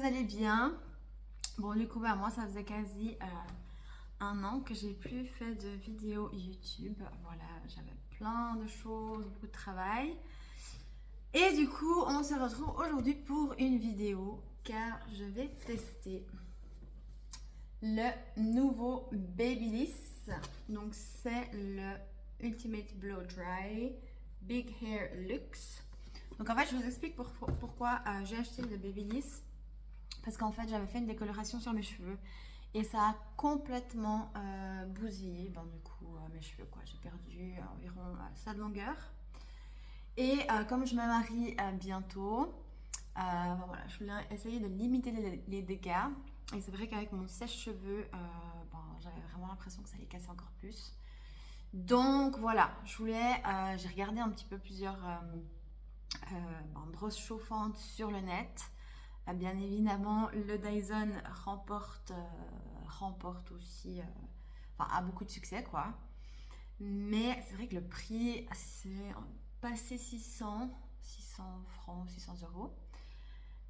vous allez bien. Bon, du coup, moi, ça faisait quasi un an que j'ai plus fait de vidéos YouTube. Voilà, j'avais plein de choses, beaucoup de travail. Et du coup, on se retrouve aujourd'hui pour une vidéo car je vais tester le nouveau Babyliss. Donc, c'est le Ultimate Blow Dry Big Hair Luxe. Donc, en fait, je vous explique pourquoi j'ai acheté le Babyliss. Parce qu'en fait, j'avais fait une décoloration sur mes cheveux et ça a complètement bousillé. Du coup, mes cheveux, quoi. J'ai perdu environ ça de longueur. Et comme je me marie bientôt, voilà, je voulais essayer de limiter les dégâts. Et c'est vrai qu'avec mon sèche-cheveux, j'avais vraiment l'impression que ça allait casser encore plus. Donc voilà, j'ai regardé un petit peu plusieurs brosses chauffantes sur le net. Bien évidemment, le Dyson remporte aussi, a beaucoup de succès, quoi. Mais c'est vrai que le prix, c'est passé 600 francs, 600 euros.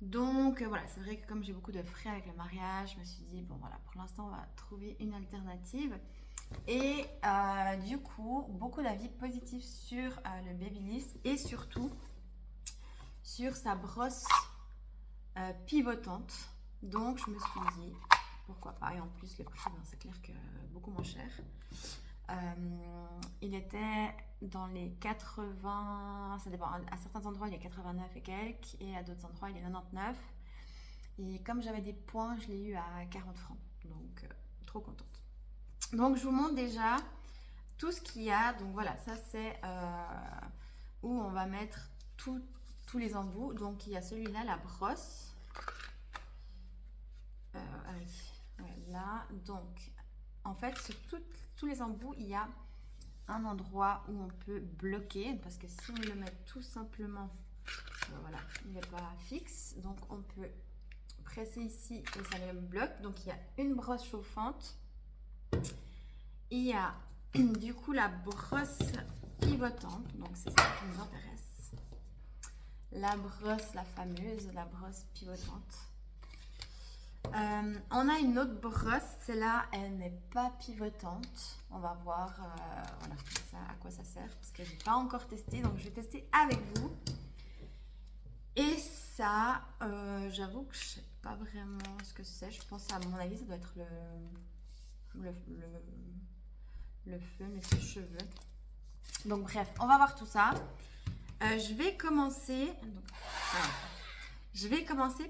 Donc voilà, c'est vrai que comme j'ai beaucoup de frais avec le mariage, je me suis dit, bon voilà, pour l'instant, on va trouver une alternative. Et du coup, beaucoup d'avis positifs sur le Babyliss et surtout sur sa brosse pivotante. Donc je me suis dit pourquoi pas, et en plus le prix, c'est clair que beaucoup moins cher. Il était dans les 80, ça dépend, à certains endroits il est 89 et quelques et à d'autres endroits il est 99, et comme j'avais des points je l'ai eu à 40 francs, donc trop contente. Donc je vous montre déjà tout ce qu'il y a. Donc voilà, ça c'est où on va mettre tous les embouts. Donc il y a celui-là, la brosse. Là, donc en fait sur tous les embouts il y a un endroit où on peut bloquer, parce que si on le met tout simplement, voilà, il n'est pas fixe, donc on peut presser ici et ça le bloque. Donc il y a une brosse chauffante, il y a du coup la brosse pivotante, donc c'est ça qui nous intéresse, la brosse, la fameuse, la brosse pivotante. On a une autre brosse, celle-là elle n'est pas pivotante. On va voir voilà, à quoi ça sert, parce que je n'ai pas encore testé, donc je vais tester avec vous. Et ça, j'avoue que je ne sais pas vraiment ce que c'est. Je pense, à mon avis, ça doit être le feu, mes cheveux. Donc bref, on va voir tout ça. Je vais commencer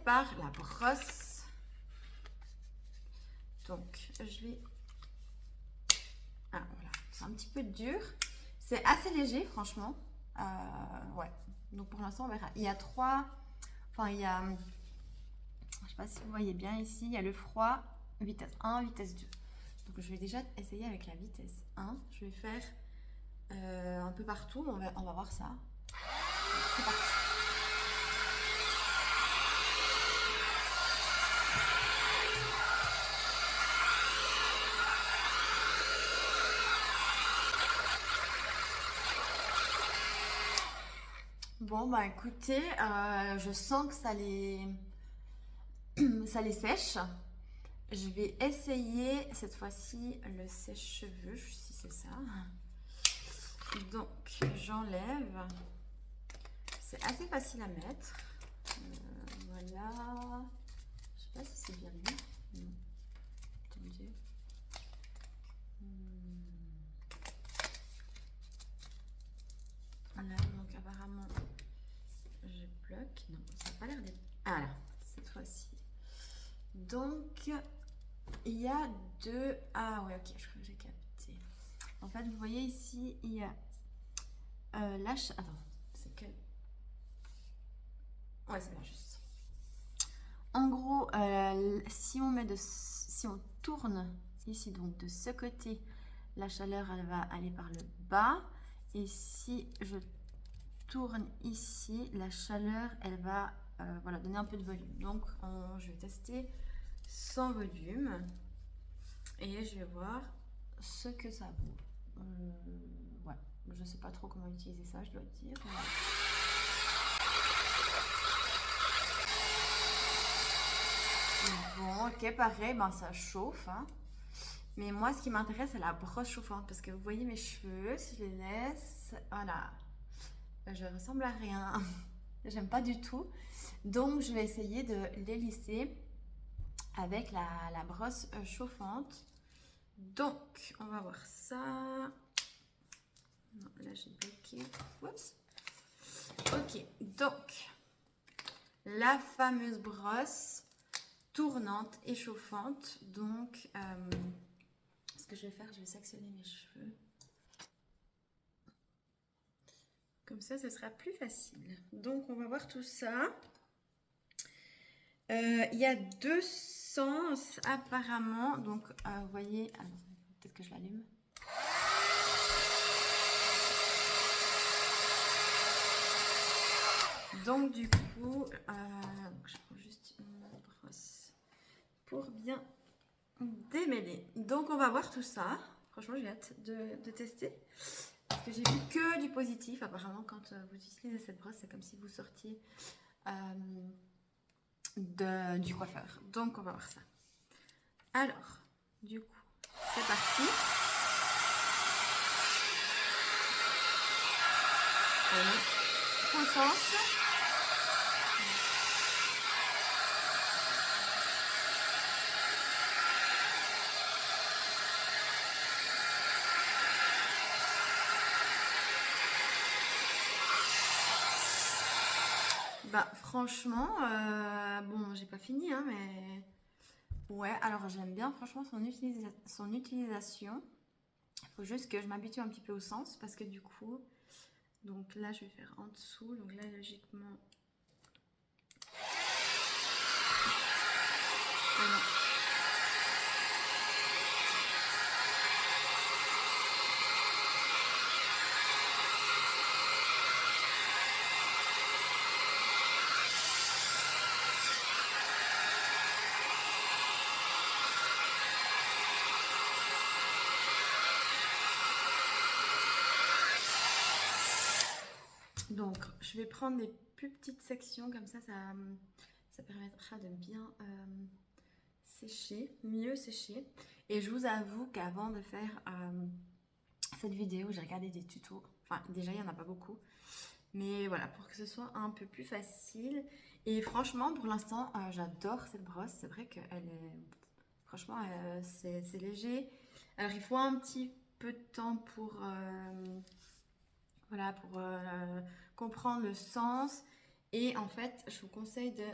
par la brosse. Donc, je vais... voilà, c'est un petit peu dur. C'est assez léger, franchement. Ouais. Donc, pour l'instant, on verra. Il y a trois... je sais pas si vous voyez bien ici. Il y a le froid, vitesse 1, vitesse 2. Donc, je vais déjà essayer avec la vitesse 1. Je vais faire un peu partout. On va voir ça. C'est parti. Bon, écoutez, je sens que ça les sèche. Je vais essayer cette fois-ci le sèche-cheveux, si c'est ça. Donc, j'enlève. C'est assez facile à mettre. Voilà. Je sais pas si c'est bien mis. Non. Attendez. Voilà, donc apparemment je bloque. Non, ça n'a pas l'air d'être... Ah là, cette fois-ci. Donc il y a deux... Ah ouais, ok, je crois que j'ai capté. En fait, vous voyez ici, il y a Attends, c'est quel... Ouais, c'est là juste. En gros, si on tourne ici, donc de ce côté, la chaleur elle va aller par le bas, et si je tourne ici, la chaleur elle va voilà, donner un peu de volume. Donc je vais tester sans volume et je vais voir ce que ça vaut. Ouais, je sais pas trop comment utiliser ça, je dois dire. Bon, ok, pareil, ben ça chauffe, hein. Mais moi, ce qui m'intéresse, c'est la brosse chauffante. Parce que vous voyez mes cheveux, si je les laisse, voilà, je ressemble à rien. J'aime pas du tout. Donc, je vais essayer de les lisser avec la brosse chauffante. Donc, on va voir ça. Non, là, j'ai bloqué. Oups. Ok, donc, la fameuse brosse tournante et chauffante. Donc, ce que je vais faire, je vais sectionner mes cheveux. Comme ça, ce sera plus facile. Donc, on va voir tout ça. Il y a deux sens apparemment. Donc, vous voyez... Ah non, peut-être que je l'allume. Donc, du coup, je prends juste une brosse pour bien démêler. Donc, on va voir tout ça. Franchement, j'ai hâte de tester. Parce que j'ai vu que du positif. Apparemment, quand vous utilisez cette brosse, c'est comme si vous sortiez du coiffeur. Donc, on va voir ça. Alors, du coup, c'est parti. Constance. Bah franchement, bon j'ai pas fini hein, mais ouais, alors j'aime bien franchement son utilisation. Il faut juste que je m'habitue un petit peu au sens parce que du coup, donc là je vais faire en dessous, donc là logiquement... Ah non. Donc je vais prendre des plus petites sections comme ça permettra de bien sécher, mieux sécher. Et je vous avoue qu'avant de faire cette vidéo, j'ai regardé des tutos. Enfin, déjà, il n'y en a pas beaucoup. Mais voilà, pour que ce soit un peu plus facile. Et franchement, pour l'instant, j'adore cette brosse. C'est vrai qu'elle est... Franchement, c'est léger. Alors, il faut un petit peu de temps pour... voilà, pour comprendre le sens. Et en fait, je vous conseille de...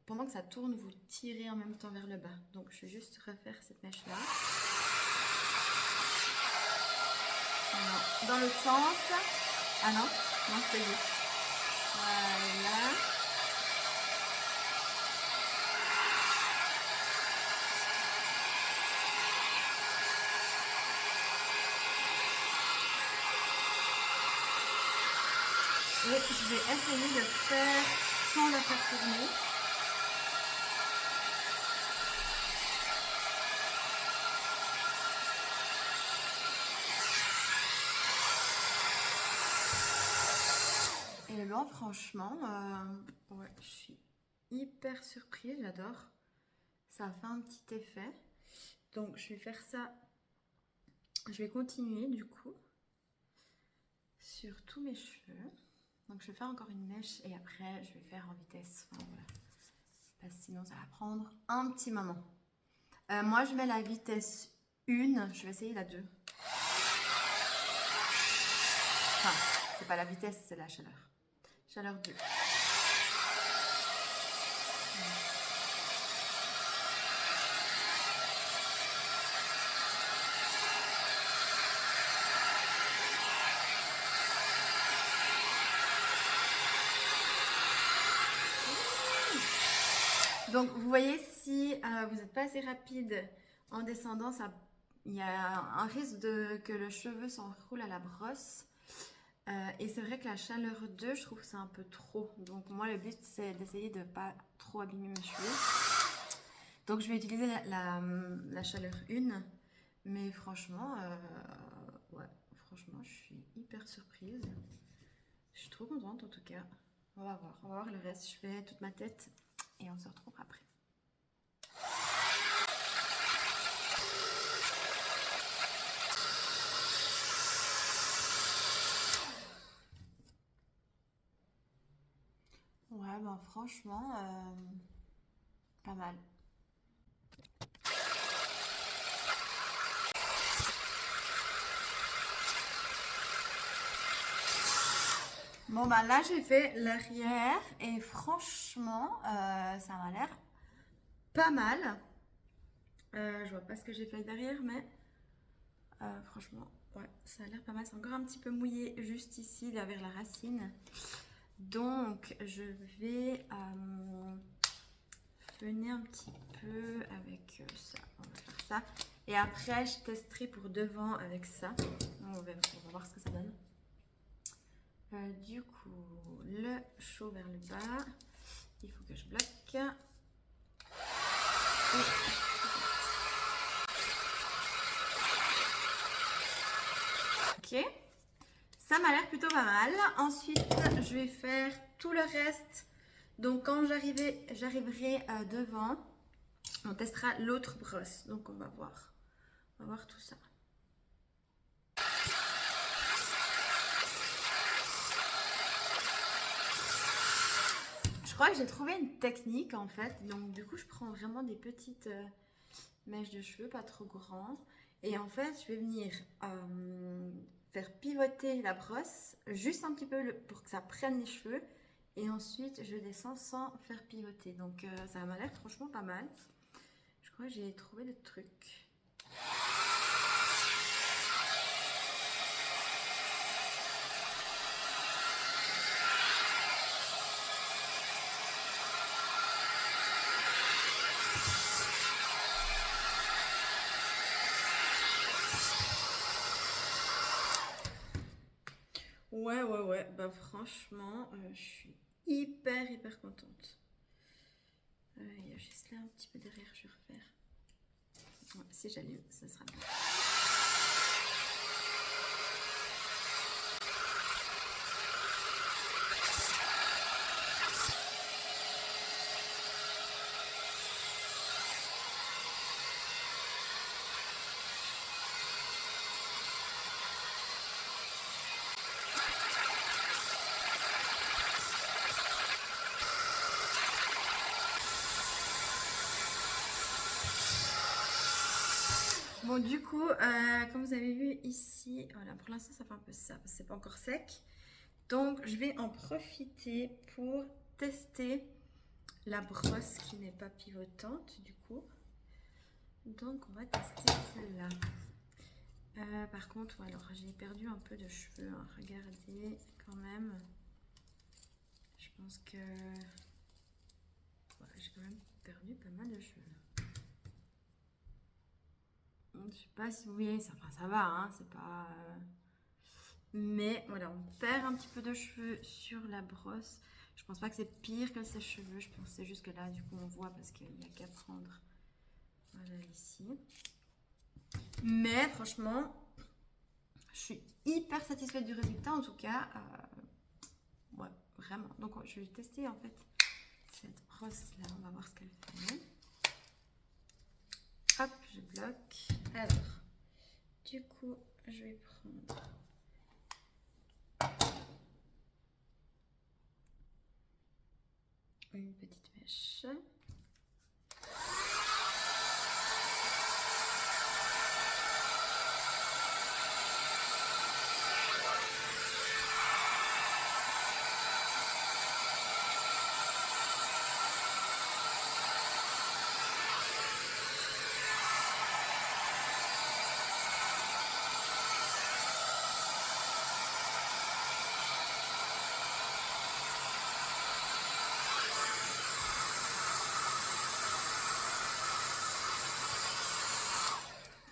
Pendant que ça tourne, vous tirez en même temps vers le bas. Donc, je vais juste refaire cette mèche-là. Dans l'autre sens. Ah non, non, c'est juste. Voilà. Et je vais essayer de faire sans la faire tourner. Et là, franchement, ouais, je suis hyper surprise, j'adore. Ça fait un petit effet. Donc, je vais faire ça. Je vais continuer du coup sur tous mes cheveux. Donc, je vais faire encore une mèche et après, je vais faire en vitesse. Enfin, voilà. Parce que sinon, ça va prendre un petit moment. Moi, je mets la vitesse 1. Je vais essayer la 2. Enfin, c'est pas la vitesse, c'est la chaleur. Chaleur 2. Donc, vous voyez, si vous n'êtes pas assez rapide en descendant, il y a un risque que le cheveu s'enroule à la brosse. Et c'est vrai que la chaleur 2, je trouve que c'est un peu trop. Donc, moi, le but, c'est d'essayer de ne pas trop abîmer mes cheveux. Donc, je vais utiliser la chaleur 1. Mais franchement, ouais, franchement, je suis hyper surprise. Je suis trop contente en tout cas. On va voir le reste. Je fais toute ma tête et on se retrouve après. franchement, pas mal. Bon bah là j'ai fait l'arrière et franchement ça m'a l'air pas mal. Je vois pas ce que j'ai fait derrière mais franchement ouais ça a l'air pas mal. C'est encore un petit peu mouillé juste ici là vers la racine. Donc je vais feuner un petit peu avec ça. On va faire ça. Et après je testerai pour devant avec ça. On va voir ce que ça donne. Du coup, le chaud vers le bas. Il faut que je bloque. Ok. Ça m'a l'air plutôt pas mal. Ensuite, je vais faire tout le reste. Donc, quand j'arriverai devant, on testera l'autre brosse. Donc, on va voir. On va voir tout ça. Je crois que j'ai trouvé une technique en fait. Donc, du coup, je prends vraiment des petites mèches de cheveux, pas trop grands. Et en fait, je vais venir faire pivoter la brosse juste un petit peu pour que ça prenne les cheveux. Et ensuite, je descends sans faire pivoter. Donc, ça m'a l'air franchement pas mal. Je crois que j'ai trouvé le truc. Ouais. Bah franchement, je suis hyper contente. Il y a juste là un petit peu derrière, je vais refaire. Ouais, si j'allume, ça sera bien. Bon, du coup, comme vous avez vu ici, voilà, pour l'instant, ça fait un peu ça, parce que c'est pas encore sec. Donc, je vais en profiter pour tester la brosse qui n'est pas pivotante, du coup. Donc, on va tester celle-là. Par contre, alors, j'ai perdu un peu de cheveux, hein. Regardez, quand même. Je pense que... Ouais, j'ai quand même perdu pas mal de cheveux. Je sais pas si vous voyez, ça va, hein, c'est pas... Mais voilà, on perd un petit peu de cheveux sur la brosse. Je pense pas que c'est pire que ses cheveux, je pense que c'est juste que là, du coup, on voit parce qu'il n'y a qu'à prendre, voilà, ici. Mais franchement, je suis hyper satisfaite du résultat, en tout cas. Ouais, vraiment. Donc, je vais tester, en fait, cette brosse-là. On va voir ce qu'elle fait. Hop, je bloque. Alors, du coup, je vais prendre une petite mèche.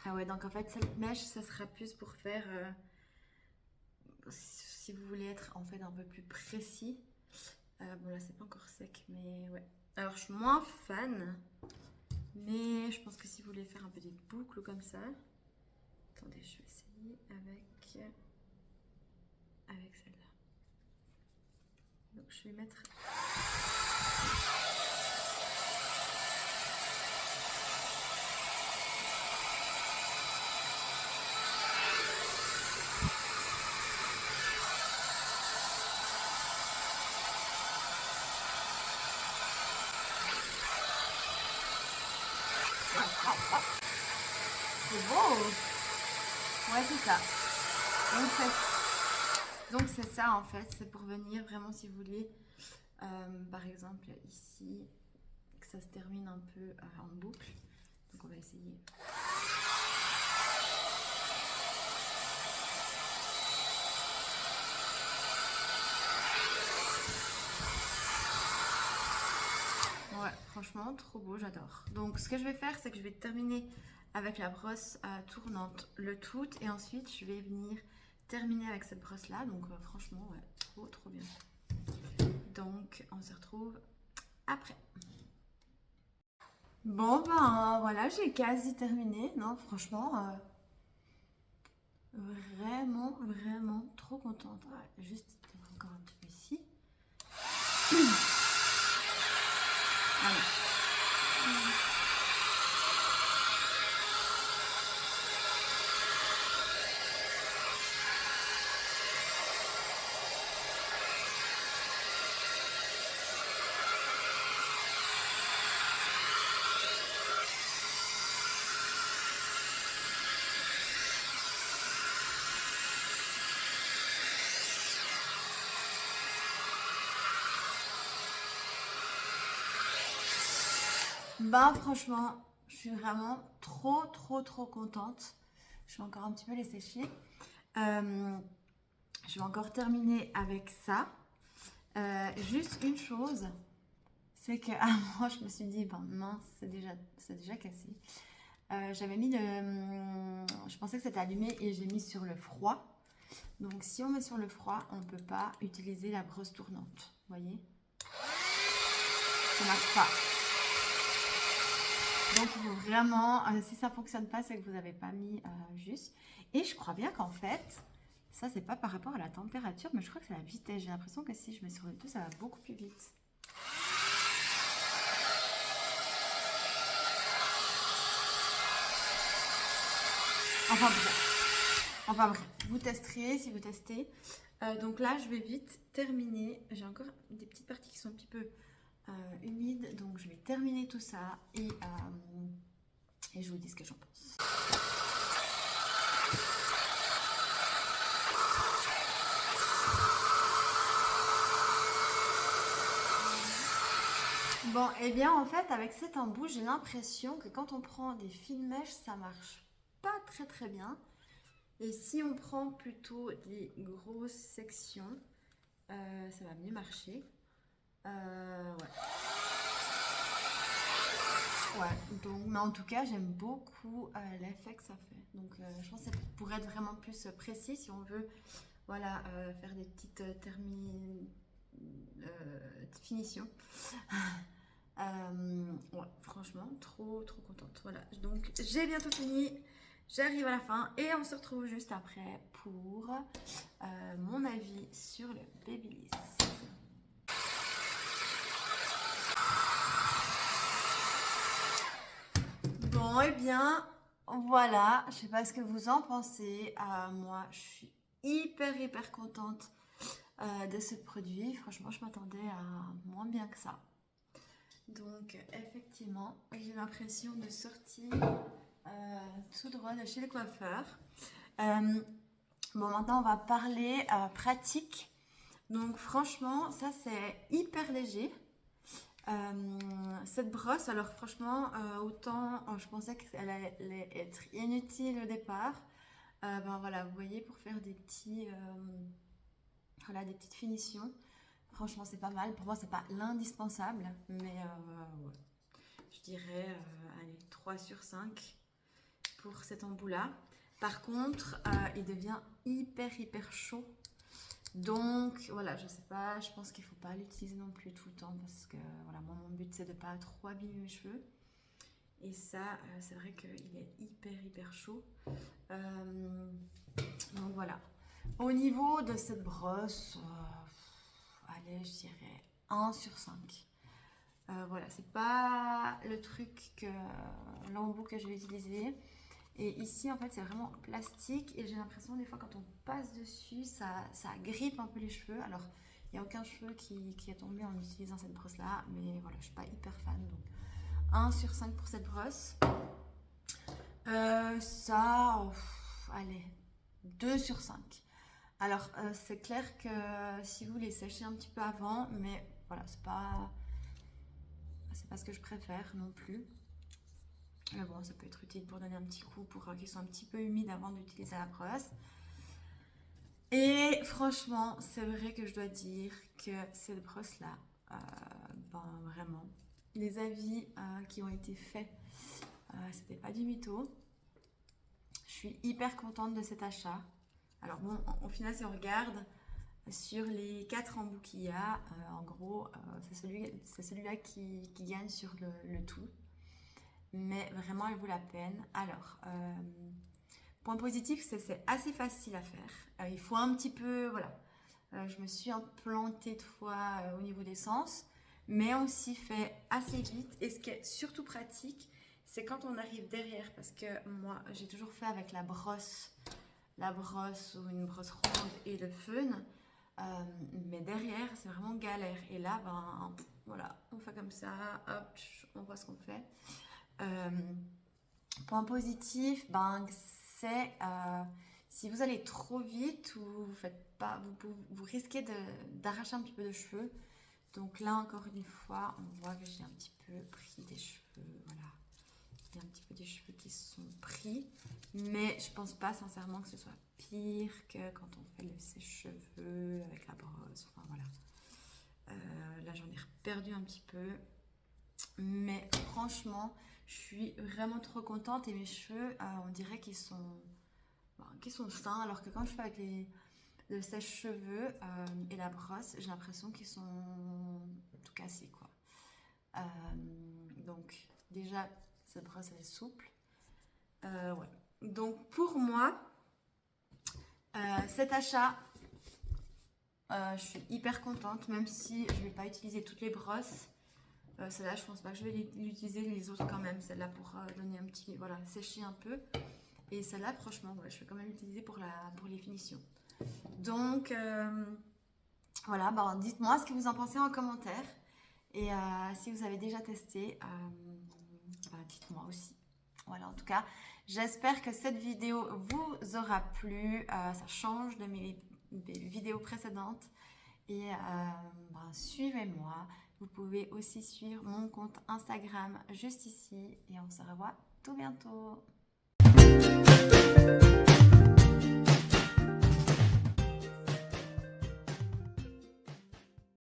Ah ouais, donc en fait, cette mèche, ça sera plus pour faire, si vous voulez être en fait un peu plus précis. Bon là, c'est pas encore sec, mais ouais. Alors, je suis moins fan, mais je pense que si vous voulez faire un peu des boucles comme ça, attendez, je vais essayer avec celle-là. Donc, je vais mettre... C'est beau. Ouais, c'est ça. Donc c'est ça en fait, c'est pour venir vraiment si vous voulez, par exemple ici, que ça se termine un peu en boucle. Donc on va essayer. Ouais, franchement, trop beau, j'adore. Donc, ce que je vais faire, c'est que je vais terminer avec la brosse tournante, le tout, et ensuite, je vais venir terminer avec cette brosse-là. Donc, franchement, ouais, trop, trop bien. Donc, on se retrouve après. Bon, ben, voilà, j'ai quasi terminé. Non, franchement, vraiment, vraiment trop contente. Ouais, juste encore un petit peu ici. Voilà. Ben franchement, je suis vraiment trop trop trop contente. Je vais encore un petit peu les sécher. Je vais encore terminer avec ça. Juste une chose, c'est qu'à un moment je me suis dit, ben mince, c'est déjà cassé. J'avais mis je pensais que c'était allumé et j'ai mis sur le froid. Donc si on met sur le froid, on ne peut pas utiliser la brosse tournante. Vous voyez? Ça marche pas. Donc il faut vraiment, si ça fonctionne pas, c'est que vous n'avez pas mis juste. Et je crois bien qu'en fait, ça c'est pas par rapport à la température, mais je crois que c'est la vitesse. J'ai l'impression que si je mets sur le tout, ça va beaucoup plus vite. Enfin bref, vous testerez si vous testez. Donc là, je vais vite terminer. J'ai encore des petites parties qui sont un petit peu humides, donc je vais terminer tout ça et je vous dis ce que j'en pense. Bon, et bien en fait, avec cet embout, j'ai l'impression que quand on prend des fines mèches, ça marche pas très très bien. Et si on prend plutôt des grosses sections, ça va mieux marcher. Ouais. Ouais, donc, mais en tout cas, j'aime beaucoup l'effet que ça fait. Donc, je pense que ça pourrait être vraiment plus précis si on veut voilà, faire des petites finitions. Ouais, franchement, trop trop contente. Voilà, donc j'ai bientôt fini. J'arrive à la fin et on se retrouve juste après pour mon avis sur le Babyliss. Bon, et bien, voilà. Je sais pas ce que vous en pensez. Moi, je suis hyper contente de ce produit. Franchement, je m'attendais à moins bien que ça. Donc, effectivement, j'ai l'impression de sortir tout droit de chez le coiffeur. Bon, maintenant, on va parler pratique. Donc, franchement, ça, c'est hyper léger. Cette brosse, alors franchement, autant je pensais qu'elle allait être inutile au départ. Ben voilà, vous voyez, pour faire des petits, voilà, des petites finitions. Franchement, c'est pas mal. Pour moi, c'est pas l'indispensable, mais ouais. Je dirais allez, 3 sur 5 pour cet embout-là. Par contre, il devient hyper chaud. Donc voilà, je sais pas, je pense qu'il faut pas l'utiliser non plus tout le temps parce que voilà, moi mon but c'est de pas trop abîmer mes cheveux. Et ça, c'est vrai qu'il est hyper chaud. Donc voilà. Au niveau de cette brosse, allez, je dirais 1 sur 5. Voilà, c'est pas le truc l'embout que je vais utiliser. Et ici, en fait, c'est vraiment plastique et j'ai l'impression des fois quand on passe dessus, ça grippe un peu les cheveux. Alors, il n'y a aucun cheveu qui est tombé en utilisant cette brosse-là, mais voilà, je suis pas hyper fan. Donc, 1 sur 5 pour cette brosse. Allez, 2 sur 5. Alors, c'est clair que si vous les séchez un petit peu avant, mais voilà, c'est pas ce que je préfère non plus. Mais bon, ça peut être utile pour donner un petit coup, pour qu'ils soient un petit peu humides avant d'utiliser la brosse. Et franchement, c'est vrai que je dois dire que cette brosse-là, vraiment, les avis qui ont été faits, c'était pas du mytho. Je suis hyper contente de cet achat. Alors bon, au final, si on regarde sur les 4 embouts qu'il y a, en gros, c'est celui-là qui gagne sur le tout. Mais vraiment, elle vaut la peine. Alors, point positif, c'est assez facile à faire. Il faut un petit peu, voilà. Je me suis implantée de fois au niveau des sens, mais on s'y fait assez vite. Et ce qui est surtout pratique, c'est quand on arrive derrière, parce que moi, j'ai toujours fait avec la brosse ou une brosse ronde et le fun. Mais derrière, c'est vraiment galère. Et là, voilà, on fait comme ça, hop, on voit ce qu'on fait. Euh, Point positif, c'est si vous allez trop vite ou vous faites pas, vous risquez d'arracher un petit peu de cheveux. Donc là, encore une fois, on voit que j'ai un petit peu pris des cheveux, voilà. Il y a un petit peu des cheveux qui sont pris, mais je pense pas sincèrement que ce soit pire que quand on fait le sèche-cheveux avec la brosse. Enfin voilà. Là, j'en ai perdu un petit peu, mais franchement, je suis vraiment trop contente et mes cheveux, on dirait qu'ils sont sains, alors que quand je fais avec le sèche-cheveux et la brosse, j'ai l'impression qu'ils sont tout cassés, quoi. Donc déjà, cette brosse elle est souple. Ouais. Donc pour moi, cet achat, je suis hyper contente, même si je ne vais pas utiliser toutes les brosses. Celle-là, je pense pas que je vais l'utiliser, les autres quand même. Celle-là pour donner un petit, voilà, sécher un peu. Et celle-là, franchement, ouais, je vais quand même l'utiliser pour les finitions. Donc, voilà, dites-moi ce que vous en pensez en commentaire. Et si vous avez déjà testé, dites-moi aussi. Voilà, en tout cas, j'espère que cette vidéo vous aura plu. Ça change de mes vidéos précédentes. Et suivez-moi. Vous pouvez aussi suivre mon compte Instagram juste ici. Et on se revoit tout bientôt.